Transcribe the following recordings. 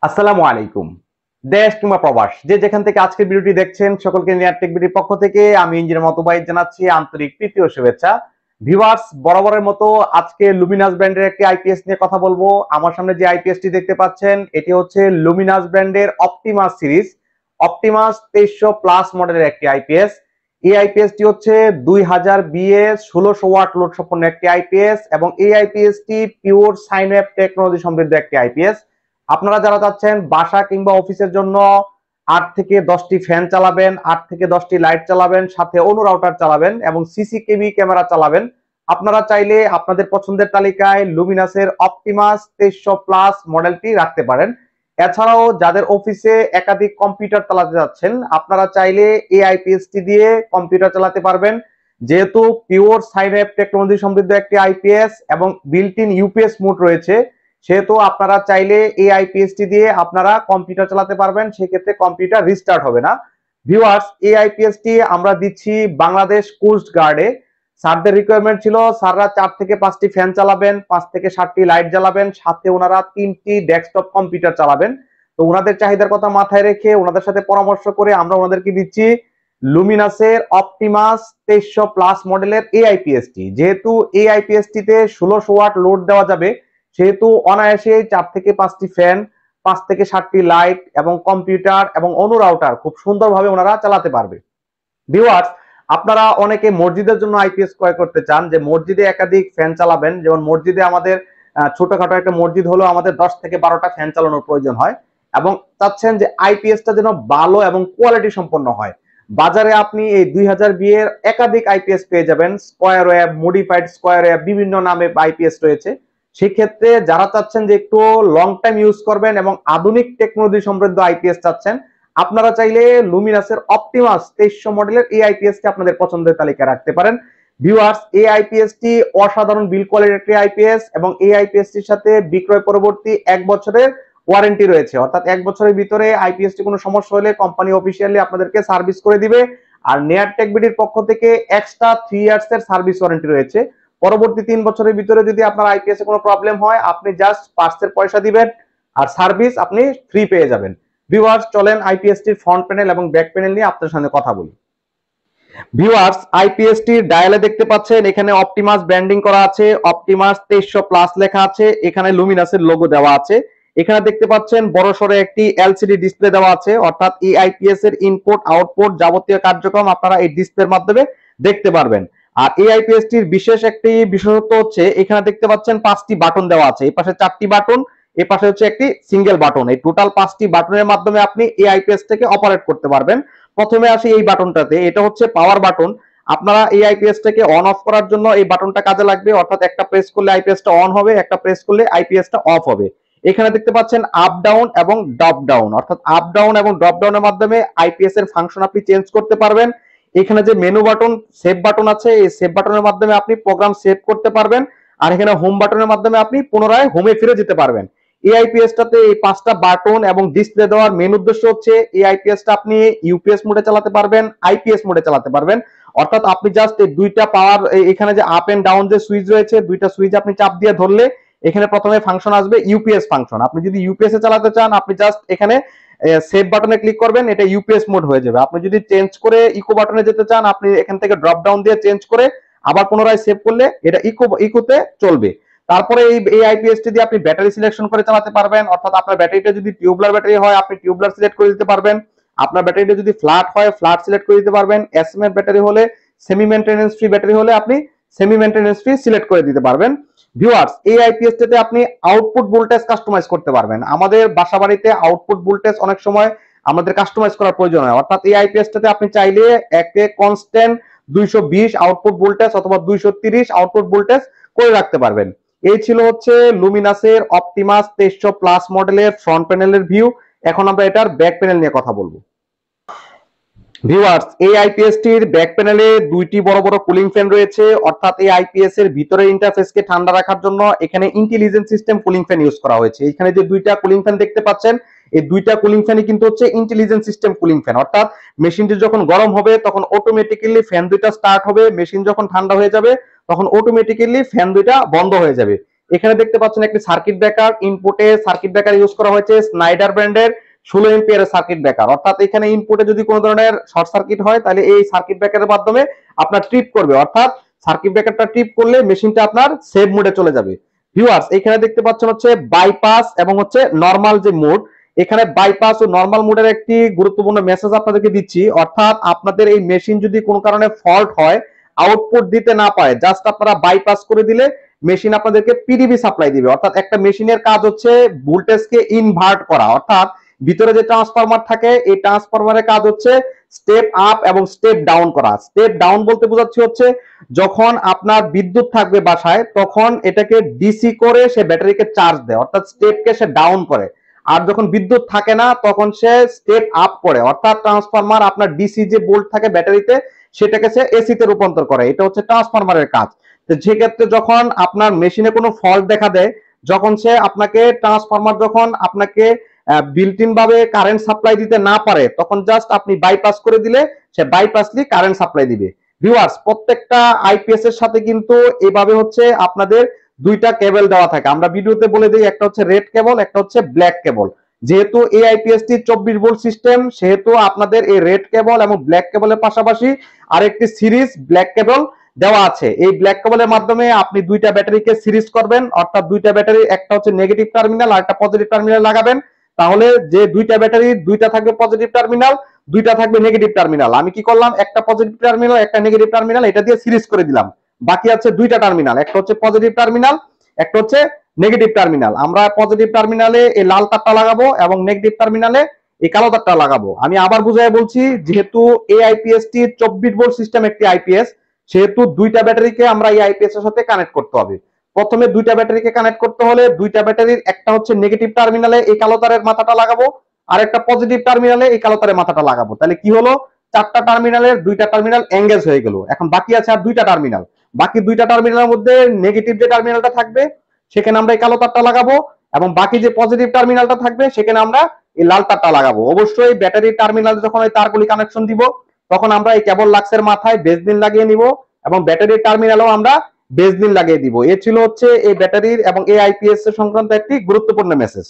আসসালামু আলাইকুম। দেশ কিংবা প্রবাস যে যেখান থেকে আজকের ভিডিওটি দেখছেন সকলকে নিয়ার টেক বিডির পক্ষ থেকে আমি ইঞ্জিনিয়ার মতবাইদ জানাচ্ছি আন্তরিক প্রীতি ও শুভেচ্ছা। ভিউয়ার্স, বরাবরের মতো আজকে লুমিনাস ব্র্যান্ডের একটি আইপিএস নিয়ে কথা বলবো। আমার সামনে যে আইপিএসটি দেখতে পাচ্ছেন এটি হচ্ছে লুমিনাস ব্র্যান্ডের অপটিমাস সিরিজ, অপটিমাস 2300 প্লাস মডেলের একটি আইপিএস। এই আইপিএসটি হচ্ছে 2000 বিএস 1600 ওয়াট লোড সম্পন্ন একটি আইপিএস এবং এই আইপিএসটি পিওর সাইন ওয়েভ টেকনোলজি সমৃদ্ধ একটি আইপিএস। আপনারা যারা চাচ্ছেন বাসা কিংবা অফিসের জন্য 8 থেকে 10টি ফ্যান চালাবেন, 8 থেকে 10টি লাইট চালাবেন, সাথে অনু রাউটার চালাবেন এবং সিসিটিভি ক্যামেরা চালাবেন, আপনারা চাইলে আপনাদের পছন্দের তালিকায় লুমিনাসের অপটিমাস 2300 প্লাস মডেলটি রাখতে পারেন। এছাড়াও যাদের অফিসে একাধিক কম্পিউটার চালাতে যাচ্ছেন আপনারা চাইলে এই আইপিএসটি দিয়ে কম্পিউটার চালাতে পারবেন। যেহেতু পিওর সাইন ওয়েভ টেকনোলজি সমৃদ্ধ একটি আইপিএস এবং বিল্ট ইন ইউপিএস মোড রয়েছে, সেহেতু আপনারা চাইলে এই আইপিএসটি দিয়ে আপনারা কম্পিউটার চালাতে পারবেন, সেক্ষেত্রে কম্পিউটার রিস্টার্ট হবে না। ভিউয়ার্স, এই আইপিএসটি আমরা দিচ্ছি বাংলাদেশ কোস্ট গার্ডে। স্যারদের রিকোয়ারমেন্ট ছিল স্যাররা 4 থেকে 5টি ফ্যান চালাবেন, 5 থেকে 7টি লাইট জ্বালাবেন, সাথে ওনারা 3টি ডেস্কটপ কম্পিউটার চালাবেন। তো ওনাদের চাহিদার কথা মাথায় রেখে ওনাদের সাথে পরামর্শ করে আমরা ওনাদেরকে দিচ্ছি লুমিনাসের অপটিমাস 2300 প্লাস মডেলের এই আইপিএসটি। যেহেতু এই আইপিএসটিতে 1600 ওয়াট লোড দেওয়া যাবে, সেহেতু অনায়াসে 4 থেকে 5টি ফ্যান, 5 থেকে 7টি লাইট এবং কম্পিউটার এবং অনু রাউটার খুব সুন্দরভাবে ওনারা চালাতে পারবে। ভিউয়ার্স, আপনারা অনেকে মসজিদের জন্য আইপিএস ক্রয় করতে চান, যে মসজিদে একাধিক ফ্যান চালাবেন। যেমন মসজিদে আমাদের ছোটখাটো একটা মসজিদ হলো আমাদের 10 থেকে 12টা ফ্যান চালানোর প্রয়োজন হয় এবং চাচ্ছেন যে আইপিএসটা যেন ভালো এবং কোয়ালিটি সম্পন্ন হয়। বাজারে আপনি এই 2000 বি এর একাধিক আইপিএস পেয়ে যাবেন, square wave, modified square wave, বিভিন্ন নামে আইপিএস রয়েছে। সেক্ষেত্রে যারা চাচ্ছেন যে একটু লং টাইম ইউজ করবেন এবং আধুনিক টেকনোলজি সমৃদ্ধ আইপিএস চাচ্ছেন, আপনারা চাইলে লুমিনাসের অপটিমাস 2300 মডেলের এই আইপিএস টি আপনাদের পছন্দের তালিকায় রাখতে পারেন। ভিউয়ার্স, এই আইপিএস টি অসাধারণ বিল কোয়ালিটির একটি আইপিএস এবং এই আইপিএস টির সাথে বিক্রয় পরবর্তী 1 বছরের ওয়ারেন্টি রয়েছে। অর্থাৎ 1 বছরের ভিতরে আইপিএস টি কোনো সমস্যা হলে কোম্পানি অফিসিয়ালি আপনাদেরকে সার্ভিস করে দিবে। আর নেয়ার টেক বিডির পক্ষ থেকে এক্সট্রা 3 ইয়ার্স এর সার্ভিস ওয়ারেন্টি রয়েছে। পরবর্তী 3 বছরের ভিতরে যদি আপনার আইপিএস এ কোনো প্রবলেম হয়, আপনি জাস্ট পার্টসের পয়সা দিবেন আর সার্ভিস আপনি ফ্রি পেয়ে যাবেন। ভিউয়ার্স, চলেন আইপিএস টির ফ্রন্ট প্যানেল এবং ব্যাক প্যানেল নিয়ে আপনাদের সাথে কথা বলি। ভিউয়ার্স, আইপিএস টির ডায়ালে দেখতে পাচ্ছেন এখানে অপটিমাস ব্র্যান্ডিং করা আছে, অপটিমাস 2300 প্লাস লেখা আছে, এখানে লুমিনাসের লোগো দেওয়া আছে। এখানে দেখতে পাচ্ছেন বড়সড় একটি এলসিডি ডিসপ্লে দেওয়া আছে, অর্থাৎ এই আইপিএস এর ইনপুট আউটপুট যাবতীয় কার্যক্রম আপনারা এই ডিসপ্লের মাধ্যমে দেখতে পারবেন। আর এই আইপিএস টির বিশেষ একটি বিশেষত্ব হচ্ছে এখানে দেখতে পাচ্ছেন 5টি বাটন দেওয়া আছে, এই পাশে 4টি বাটন, এই পাশে হচ্ছে একটি সিঙ্গেল বাটন। এই টোটাল 5টি বাটনের মাধ্যমে আপনি এই আইপিএস থেকে অপারেট করতে পারবেন। প্রথমে আসি এই বাটনটাতে, এটা হচ্ছে পাওয়ার বাটন। আপনারা এই আইপিএস টাকে অন অফ করার জন্য এই বাটনটা কাজে লাগবে, অর্থাৎ একটা প্রেস করলে আইপিএসটা অন হবে, একটা প্রেস করলে আইপিএসটা অফ হবে। এখানে দেখতে পাচ্ছেন আপ ডাউন এবং ড্রপ ডাউন, অর্থাৎ আপ ডাউন এবং ড্রপ ডাউনের মাধ্যমে আইপিএস এর ফাংশন আপনি চেঞ্জ করতে পারবেন। এখানে যে মেনু বাটন, সেভ বাটন আছে, এই সেভ বাটনের মাধ্যমে আপনি প্রোগ্রাম সেভ করতে পারবেন। আর এখানে হোম বাটনের মাধ্যমে আপনি পুনরায় হোমে ফিরে যেতে পারবেন। এই আইপিএসটাতে এই 5টা বাটন এবং ডিসপ্লে দেওয়ার মেন উদ্দেশ্য হচ্ছে এই আইপিএসটা আপনি ইউপিএস মোডে চালাতে পারবেন, আইপিএস মোডে চালাতে পারবেন। অর্থাৎ আপনি জাস্ট এই দুইটা পাওয়ার, এখানে যে আপ এন্ড ডাউন যে সুইচ রয়েছে, দুইটা সুইচ আপনি চাপ দিয়ে ধরলে এখানে প্রথমে ফাংশন আসবে ইউপিএস ফাংশন। আপনি যদি ইউপিএস এ চালাতে চান, আপনি জাস্ট এখানে সেভ বাটনে ক্লিক করবেন, এটা ইউপিএস মোড হয়ে যাবে। আপনি যদি চেঞ্জ করে ইকো বাটনে যেতে চান, আপনি এখান থেকে ড্রপ ডাউন দিয়ে চেঞ্জ করে আবার পুনরায় সেভ করলে এটা ইকোতে চলবে। তারপরে এই আইপিএসটি দিয়ে আপনি ব্যাটারি সিলেকশন করে চালাতে পারবেন, অর্থাৎ আপনার ব্যাটারিটা যদি টিউবলার ব্যাটারি হয় আপনি টিউবলার সিলেক্ট করে দিতে পারবেন, আপনার ব্যাটারিটা যদি ফ্ল্যাট হয় ফ্ল্যাট সিলেক্ট করে দিতে পারবেন, এসএমএফ ব্যাটারি হলে, সেমি মেইনটেনেন্স ফ্রি ব্যাটারি হলে আপনি সেমি মেইনটেনেন্স ফ্রি সিলেক্ট করে দিতে পারবেন। ভিউয়ার্স, এই আইপিএসটিতে আপনি আউটপুট ভোল্টেজ কাস্টমাইজ করতে পারবেন। আমাদের বাসাবাড়িতে আউটপুট ভোল্টেজ অনেক সময় আমাদের কাস্টমাইজ করার প্রয়োজন হয়, অর্থাৎ এই আইপিএসটিতে আপনি চাইলে একে কনস্ট্যান্ট 220 আউটপুট ভোল্টেজ অথবা 230 আউটপুট ভোল্টেজ করে রাখতে পারবেন। এই ছিল হচ্ছে লুমিনাসের অপটিমাস 2300 প্লাস মডেলের ফ্রন্ট প্যানেলের ভিউ। এখন আমরা এটার ব্যাক প্যানেল নিয়ে কথা বলবো। ভিউয়ার্স, এই আইপিএস টির ব্যাক প্যানেলে দুইটি বড় বড় কুলিং ফ্যান রয়েছে, অর্থাৎ এই আইপিএস এর ভিতরের ইন্টারফেসকে ঠান্ডা রাখার জন্য এখানে intelligent system cooling fan use করা হয়েছে। এখানে যে দুইটা কুলিং ফ্যান দেখতে পাচ্ছেন, এই দুইটা কুলিং ফ্যানই কিন্তু হচ্ছে ইন্টেলিজেন্ট সিস্টেম কুলিং ফ্যান, অর্থাৎ মেশিনটি যখন গরম হবে তখন অটোমেটিক্যালি ফ্যান দুইটা স্টার্ট হবে, মেশিন যখন ঠান্ডা হয়ে যাবে তখন অটোমেটিক্যালি ফ্যান দুইটা বন্ধ হয়ে যাবে। এখানে দেখতে পাচ্ছেন একটি সার্কিট ব্রেকার, ইনপুটে সার্কিট ব্রেকার ইউজ করা হয়েছে স্নাইডার ব্র্যান্ডের 16 এম্পিয়ারের সার্কিট ব্রেকার। অর্থাৎ এখানে ইনপুটে যদি কোনো ধরনের শর্ট সার্কিট হয় তাহলে এই সার্কিট ব্রেকারের মাধ্যমে আপনার ট্রিপ করবে, অর্থাৎ সার্কিট ব্রেকারটা ট্রিপ করলে মেশিনটা আপনার সেভ মোডে চলে যাবে। ভিউয়ার্স, এখানে দেখতে পাচ্ছেন হচ্ছে বাইপাস এবং হচ্ছে নরমাল যে মোড, এখানে বাইপাস ও নরমাল মোডের একটি গুরুত্বপূর্ণ মেসেজ আপনাদেরকে দিচ্ছি। অর্থাৎ আপনাদের এই মেশিন যদি কোনো কারণে ফল্ট হয়, আউটপুট দিতে না পারে, জাস্ট আপনারা বাইপাস করে দিলে মেশিন আপনাদেরকে পিডিবি সাপ্লাই দিবে। অর্থাৎ একটা মেশিনের কাজ হচ্ছে ভোল্টেজকে ইনভার্ট করা, অর্থাৎ ভিতরে যে ট্রান্সফরমার থাকে এই ট্রান্সফরমারের কাজ হচ্ছে স্টেপ আপ এবং স্টেপ ডাউন করা। স্টেপ ডাউন বলতে বোঝাচ্ছি হচ্ছে যখন আপনার বিদ্যুৎ থাকবে বাসায় তখন এটাকে ডিসি করে সে ব্যাটারিকে চার্জ দেয়, অর্থাৎ স্টেপকে সে ডাউন করে। আর যখন বিদ্যুৎ থাকে না তখন সে স্টেপ আপ করে, অর্থাৎ ট্রান্সফরমার আপনার ডিসি যে ভোল্ট থাকে ব্যাটারিতে সেটাকে সে এসি তে রূপান্তর করে। এটা হচ্ছে ট্রান্সফরমারের কাজ। তো সেক্ষেত্রে যখন আপনার মেশিনে কোনো ফল্ট দেখা দেয়, যখন সে আপনাকে ট্রান্সফরমার যখন আপনাকে বিল্ট ইন ভাবে কারেন্ট সাপ্লাই দিতে না পারে তখন জাস্ট আপনি বাইপাস করে দিলে সে বাইপাসলি কারেন্ট সাপ্লাই দিবে। ভিউয়ার্স, প্রত্যেকটা আইপিএস এর সাথে কিন্তু এভাবে হচ্ছে আপনাদের দুইটা কেবল দেওয়া থাকে। আমরা ভিডিওতে বলে দিই, একটা হচ্ছে রেড কেবল, একটা হচ্ছে ব্ল্যাক কেবল। যেহেতু এই আইপিএস টি 24 ভোল্ট সিস্টেম, সেহেতু আপনাদের এই রেড কেবল এবং ব্ল্যাক কেবলের পাশাপাশি আরেকটি সিরিজ ব্ল্যাক কেবল দেওয়া আছে। এই ব্ল্যাক কেবলের মাধ্যমে আপনি দুইটা ব্যাটারিকে সিরিজ করবেন, অর্থাৎ দুইটা ব্যাটারি, একটা হচ্ছে নেগেটিভ টার্মিনাল আর একটা পজিটিভ টার্মিনাল লাগাবেন। তাহলে যে দুইটা ব্যাটারি, দুইটা থাকবে পজিটিভ টার্মিনাল, দুইটা থাকবে নেগেটিভ টার্মিনাল। আমি কি করলাম, একটা পজিটিভ টার্মিনাল একটা নেগেটিভ টার্মিনাল এটা দিয়ে সিরিজ করে দিলাম। বাকি আছে দুইটা টার্মিনাল, একটা হচ্ছে পজিটিভ টার্মিনাল, একটা হচ্ছে নেগেটিভ টার্মিনাল। আমরা পজিটিভ টার্মিনালে এই লাল তারটা লাগাবো এবং নেগেটিভ টার্মিনালে এই কালো তারটা লাগাবো। আমি আবার বুঝাই বলছি, যেহেতু এই আইপিএস টি 24 ভোল্ট সিস্টেম একটি আইপিএস, সেহেতু দুইটা ব্যাটারিকে আমরা এই আইপিএস এর সাথে কানেক্ট করতে হবে। প্রথমে দুইটা ব্যাটারিকে কানেক্ট করতে হলে দুইটা ব্যাটারির একটা হচ্ছে নেগেটিভ টার্মিনালে এই কালো তারের মাথাটা লাগাবো, আর একটা পজিটিভ টার্মিনালে এই কালো তারের মাথাটা লাগাবো। তাহলে কি হলো, চারটা টার্মিনালের দুইটা টার্মিনাল এঙ্গেজ হয়ে গেল। এখন বাকি আছে আর দুইটা টার্মিনাল। বাকি দুইটা টার্মিনালের মধ্যে নেগেটিভ যে টার্মিনালটা থাকবে সেখানে আমরা এই কালো তারটা লাগাবো, এবং বাকি যে পজিটিভ টার্মিনালটা থাকবে সেখানে আমরা এই লাল তারটা লাগাবো। অবশ্যই ব্যাটারি টার্মিনাল যখন ওই তারগুলি কানেকশন দিব তখন আমরা এই কেবল লাক্সের মাথায় বেসলিন লাগিয়ে নিব এবং ব্যাটারির টার্মিনালও আমরা বেসলিন লাগিয়ে দিব। এ ছিল হচ্ছে এই ব্যাটারির এবং এই আইপিএস এর সংক্রান্ত একটি গুরুত্বপূর্ণ মেসেজ।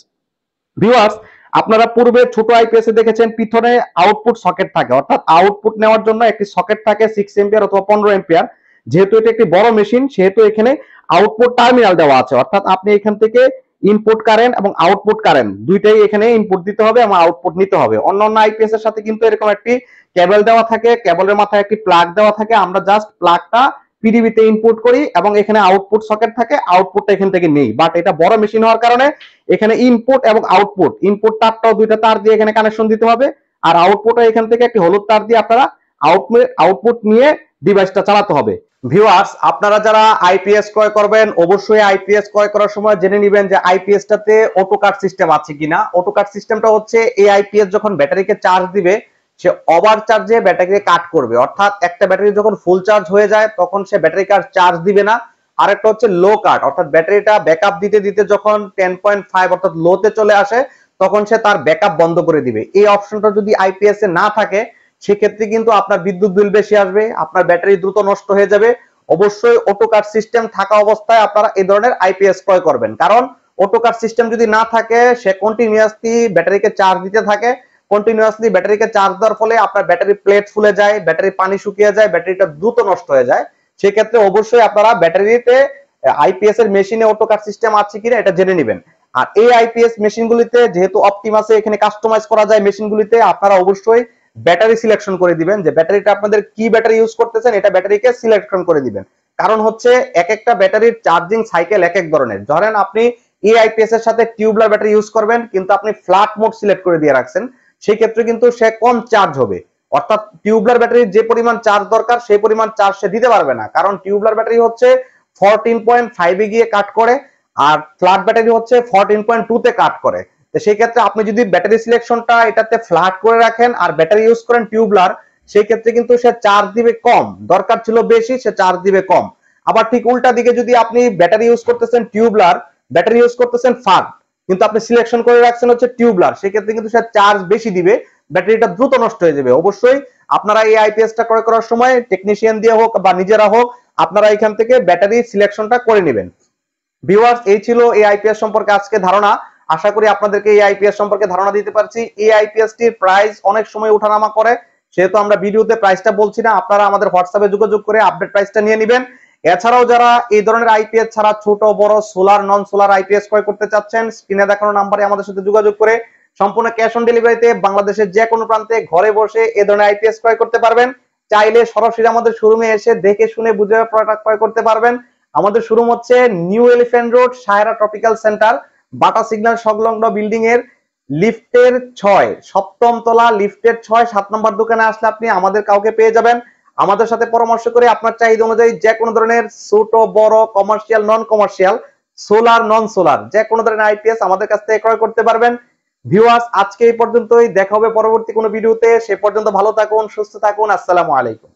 ভিউয়ার্স, আপনারা পূর্বে ছোট আইপিএস এ দেখেছেন পিছনে আউটপুট সকেট থাকে, অর্থাৎ আউটপুট নেওয়ার জন্য একটি সকেট থাকে 6 এম্পিয়ার অথবা 15 এম্পিয়ার। যেহেতু এটা একটি বড় মেশিন সেহেতু এখানে আউটপুট টার্মিনাল দেওয়া আছে, অর্থাৎ আপনি এখান থেকে ইনপুট কারেন্ট এবং আউটপুট কারেন্ট দুইটাই এখানে ইনপুট দিতে হবে এবং আউটপুট নিতে হবে। অন্যান্য আইপিএস এর সাথে কিন্তু এরকম একটি কেবল দেওয়া থাকে, কেবলের মাথায় একটি প্লাগ দেওয়া থাকে। আমরা জাস্ট প্লাগটা পিডিবিতে ইনপুট করি এবং এখানে আউটপুট সকেট থাকে, আউটপুটটা এখান থেকে নেই। বাট এটা বড় মেশিন হওয়ার কারণে এখানে ইনপুট এবং আউটপুট, ইনপুট তারটাও দুইটা তার দিয়ে এখানে কানেকশন দিতে হবে, আর আউটপুটও এখান থেকে একটি হলুদ তার দিয়ে আপনারা আউটপুট নিয়ে ডিভাইসটা চালাতে হবে। ভিউয়ার্স, আপনারা যারা আইপিএস ক্রয় করবেন অবশ্যই আইপিএস ক্রয় করার সময় জেনে নেবেন যে আইপিএস টাতে অটো কাট সিস্টেম আছে কিনা। অটো কাট সিস্টেমটা হচ্ছে এই আইপিএস যখন ব্যাটারিকে চার্জ দিবে সে ওভার চার্জে ব্যাটারিকে কাট করবে, অর্থাৎ একটা ব্যাটারি যখন ফুল চার্জ হয়ে যায় তখন সে ব্যাটারিকে আর চার্জ দিবে না। আরেকটা হচ্ছে লো কাট, অর্থাৎ ব্যাটারিটা ব্যাকআপ দিতে দিতে যখন 10.5 অর্থাৎ লোতে চলে আসে তখন সে তার ব্যাকআপ বন্ধ করে দিবে। এই অপশনটা যদি আইপিএস এ না থাকে সেক্ষেত্রে কিন্তু আপনার বিদ্যুৎ বিল বেশি আসবে, আপনার ব্যাটারি দ্রুত নষ্ট হয়ে যাবে। অবশ্যই অটো কাট সিস্টেম থাকা অবস্থায় আপনারা এই ধরনের আইপিএস ক্রয় করবেন, কারণ অটো কাট সিস্টেম যদি না থাকে সে কন্টিনিউয়াসলি ব্যাটারিকে চার্জ দিতে থাকে। কন্টিনিউয়াসলি ব্যাটারিকে চার্জ দেওয়ার ফলে আপনার ব্যাটারি প্লেট ফুলে যায়, ব্যাটারি পানি শুকিয়ে যায়, ব্যাটারিটা দ্রুত নষ্ট হয়ে যায়। সেক্ষেত্রে অবশ্যই আপনারা ব্যাটারিতে আইপিএস এর মেশিনে অটো কাট সিস্টেম আছে কিনা এটা জেনে নেবেন। আর এই আইপিএস মেশিনগুলিতে যেহেতু অপটিমাসে এখানে কাস্টমাইজ করা যায় মেশিনগুলিতে, আপনারা অবশ্যই ব্যাটারি সিলেকশন করে দিবেন যে ব্যাটারিটা আপনাদের কি ব্যাটারি ইউজ করতেছেন এটা ব্যাটারিকে সিলেকশন করে দিবেন। কারণ হচ্ছে এক একটা ব্যাটারির চার্জিং সাইকেল এক এক ধরনের। ধরেন আপনি এই আইপিএস এর সাথে টিউবলার ব্যাটারি ইউজ করবেন কিন্তু আপনি ফ্ল্যাট মোড সিলেক্ট করে দিয়ে রাখছেন, সেই ক্ষেত্রে কিন্তু সে কম চার্জ হবে। অর্থাৎ টিউবলার ব্যাটারির যে পরিমাণ চার্জ দরকার সেই পরিমাণ চার্জ সে দিতে পারবে না, কারণ টিউবলার ব্যাটারি হচ্ছে 14.5 এ গিয়ে কাট করে আর ফ্ল্যাট ব্যাটারি হচ্ছে 14.2 তে কাট করে। তো সেই ক্ষেত্রে আপনি যদি ব্যাটারি সিলেকশনটা এটাতে ফ্ল্যাট করে রাখেন আর ব্যাটারি ইউজ করেন টিউবলার, সেই ক্ষেত্রে কিন্তু সে চার্জ দিবে কম, দরকার ছিল বেশি সে চার্জ দিবে কম। আবার ঠিক উল্টা দিকে যদি আপনি ব্যাটারি ইউজ করতেছেন টিউবলার, ব্যাটারি ইউজ করতেছেন ফাস্ট, কিন্তু আপনি সিলেকশন করে রাখছেন হচ্ছে টিউবলার, সেই ক্ষেত্রে কিন্তু সে চার্জ বেশি দিবে, ব্যাটারিটা দ্রুত নষ্ট হয়ে যাবে। অবশ্যই আপনারা এই আইপিএসটা ক্রয় করার সময় টেকনিশিয়ান দিয়ে হোক বা নিজেরা হোক আপনারা এখান থেকে ব্যাটারি সিলেকশনটা করে নেবেন। ভিউয়ার্স, এই ছিল এই আইপিএস সম্পর্কে আজকে ধারণা। আশা করি আপনাদেরকে এই আইপিএস সম্পর্কে ধারণা দিতে পারছি। এই আইপিএস টির প্রাইস অনেক সময় ওঠানামা করে, সেহেতু আমরা ভিডিওতে প্রাইসটা বলছি না, আপনারা আমাদের হোয়াটসঅ্যাপে যোগাযোগ করে আপডেট প্রাইসটা নিয়ে নেবেন। এছাড়াও যারা এই ধরনের আইপিএস ছাড়া ছোট বড় সোলার নন সোলার আইপিএস ক্রয় করতে চাচ্ছেন, স্ক্রিনে দেখানো নাম্বারে আমাদের সাথে যোগাযোগ করে সম্পূর্ণ ক্যাশ অন ডেলিভারিতে বাংলাদেশের যে কোনো প্রান্তে ঘরে বসে এই ধরনের আইপিএস ক্রয় করতে পারবেন। চাইলে সরাসরি আমাদের শোরুমে এসে দেখে শুনে বুঝে প্রোডাক্ট ক্রয় করতে পারবেন। আমাদের শোরুম হচ্ছে new elephant road, Saira tropical centre, বাটা সিগন্যাল সংলগ্ন বিল্ডিং এর লিফটের 6, 7ম তলা, লিফটের 6, 7 নম্বর দোকানে আসলে আপনি আমাদের কাউকে পেয়ে যাবেন। আমাদের সাথে পরামর্শ করে আপনার চাহিদা অনুযায়ী যে কোনো ধরনের ছোট বড় কমার্শিয়াল নন কমার্শিয়াল সোলার নন সোলার যে কোনো ধরনের আইপিএস আমাদের কাছ থেকে ক্রয় করতে পারবেন। ভিউয়ার্স, আজকে এই পর্যন্তই, দেখা হবে পরবর্তী কোনো ভিডিওতে। সে পর্যন্ত ভালো থাকুন, সুস্থ থাকুন। আসসালামু আলাইকুম।